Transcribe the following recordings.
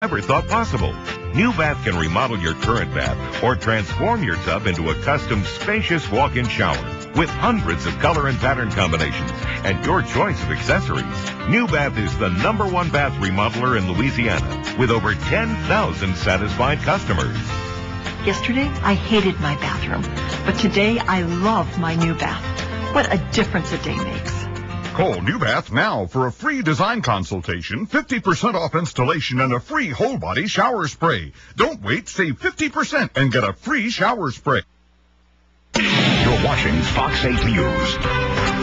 never thought possible. New Bath can remodel your current bath or transform your tub into a custom spacious walk-in shower with hundreds of color and pattern combinations and your choice of accessories. New Bath is the #1 bath remodeler in Louisiana with over 10,000 satisfied customers. Yesterday, I hated my bathroom, but today I love my New Bath. What a difference a day makes. Call New Bath now for a free design consultation, 50% off installation, and a free whole body shower spray. Don't wait, save 50% and get a free shower spray. You're watching Fox 8 News.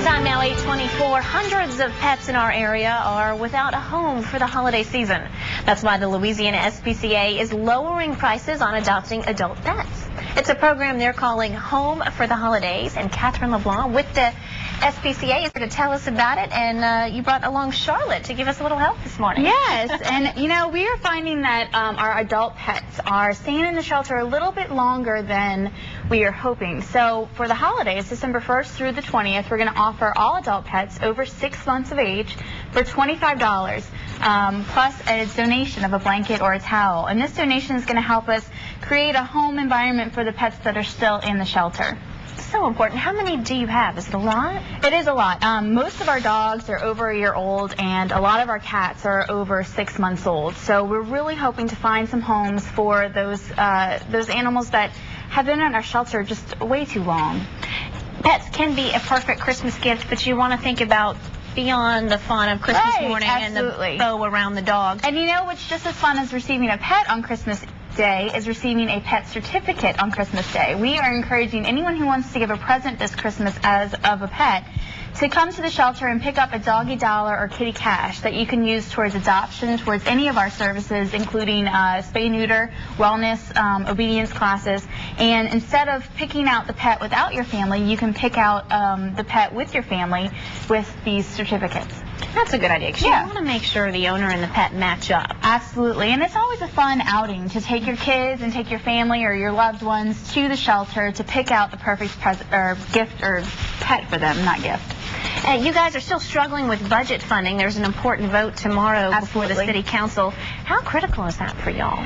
Time now 8:24. Hundreds of pets in our area are without a home for the holiday season. That's why the Louisiana SPCA is lowering prices on adopting adult pets. It's a program they're calling Home for the Holidays, and Katherine LeBlanc with the SPCA is here to tell us about it, and you brought along Charlotte to give us a little help this morning. Yes, and you know, we are finding that our adult pets are staying in the shelter a little bit longer than we are hoping. So for the holidays, December 1st through the 20th, we're going to offer all adult pets over 6 months of age for $25, plus a donation of a blanket or a towel. And this donation is going to help us create a home environment for the pets that are still in the shelter. So important. How many do you have? Is it a lot? It is a lot. Most of our dogs are over a year old, and a lot of our cats are over 6 months old. So we're really hoping to find some homes for those animals that have been in our shelter just way too long. Pets can be a perfect Christmas gift, but you want to think about beyond the fun of Christmas morning absolutely. And the bow around the dog. And you know what's just as fun as receiving a pet on Christmas Day is receiving a pet certificate on Christmas Day. We are encouraging anyone who wants to give a present this Christmas as of a pet to come to the shelter and pick up a doggy dollar or kitty cash that you can use towards adoption, towards any of our services, including spay neuter, wellness, obedience classes. And instead of picking out the pet without your family, you can pick out the pet with your family with these certificates. That's a good idea, because you want to make sure the owner and the pet match up. Absolutely, and it's always a fun outing to take your kids and take your family or your loved ones to the shelter to pick out the perfect present or gift or pet for them, not gift. You guys are still struggling with budget funding. There's an important vote tomorrow before the city council. How critical is that for y'all?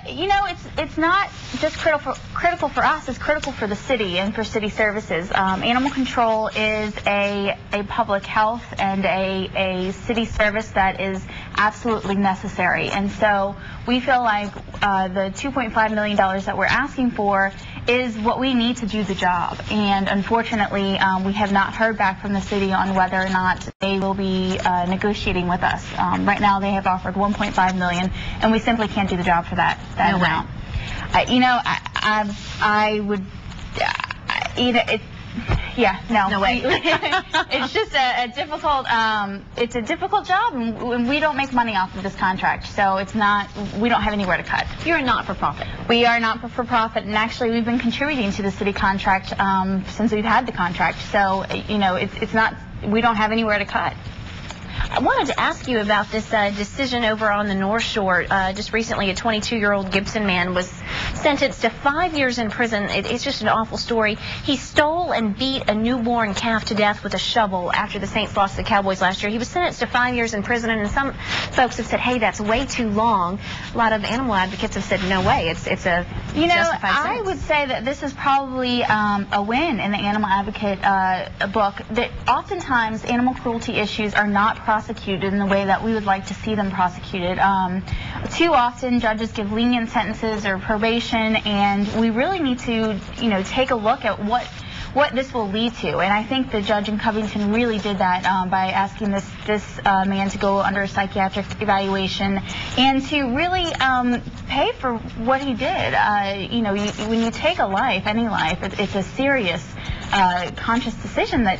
You know, it's not just critical for us. It's critical for the city and for city services. Animal control is a public health and a city service that is absolutely necessary. And so we feel like the $2.5 million that we're asking for is what we need to do the job. And unfortunately, we have not heard back from the city on whether or not they will be negotiating with us. Right now, they have offered $1.5 million, and we simply can't do the job for that amount. You know, I would, you know, no way. It's just a difficult, it's a difficult job, and we don't make money off of this contract, so it's not, we don't have anywhere to cut. You're a not-for-profit. We are not-for-profit, and actually we've been contributing to the city contract since we've had the contract, so, you know, it's not, we don't have anywhere to cut. I wanted to ask you about this decision over on the North Shore. Just recently, a 22-year-old Gibson man was sentenced to 5 years in prison. It's just an awful story. He stole and beat a newborn calf to death with a shovel after the Saints lost to the Cowboys last year. He was sentenced to 5 years in prison, and some folks have said, hey, that's way too long. A lot of animal advocates have said, no way, it's a justified sentence. I would say that this is probably a win in the animal advocate book, that oftentimes animal cruelty issues are not prosecuted in the way that we would like to see them prosecuted. Too often judges give lenient sentences or probation, and we really need to, you know, take a look at what this will lead to. And I think the judge in Covington really did that by asking this man to go under a psychiatric evaluation and to really pay for what he did. You know, when you take a life, any life, it's a serious conscious decision that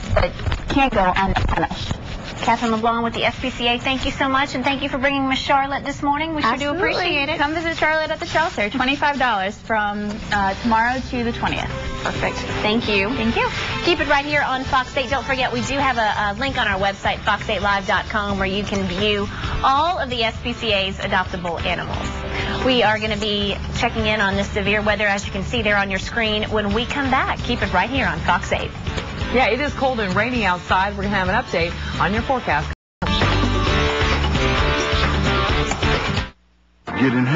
can't go unpunished. Katherine LeBlanc with the SPCA, thank you so much, and thank you for bringing Miss Charlotte this morning. We sure do appreciate it. Come visit Charlotte at the shelter. $25 from tomorrow to the 20th. Perfect. Thank you. Thank you. Keep it right here on Fox 8. Don't forget, we do have a link on our website, fox8live.com, where you can view all of the SPCA's adoptable animals. We are going to be checking in on this severe weather, as you can see there on your screen, when we come back. Keep it right here on Fox 8. Yeah, it is cold and rainy outside. We're going to have an update on your forecast. getting help.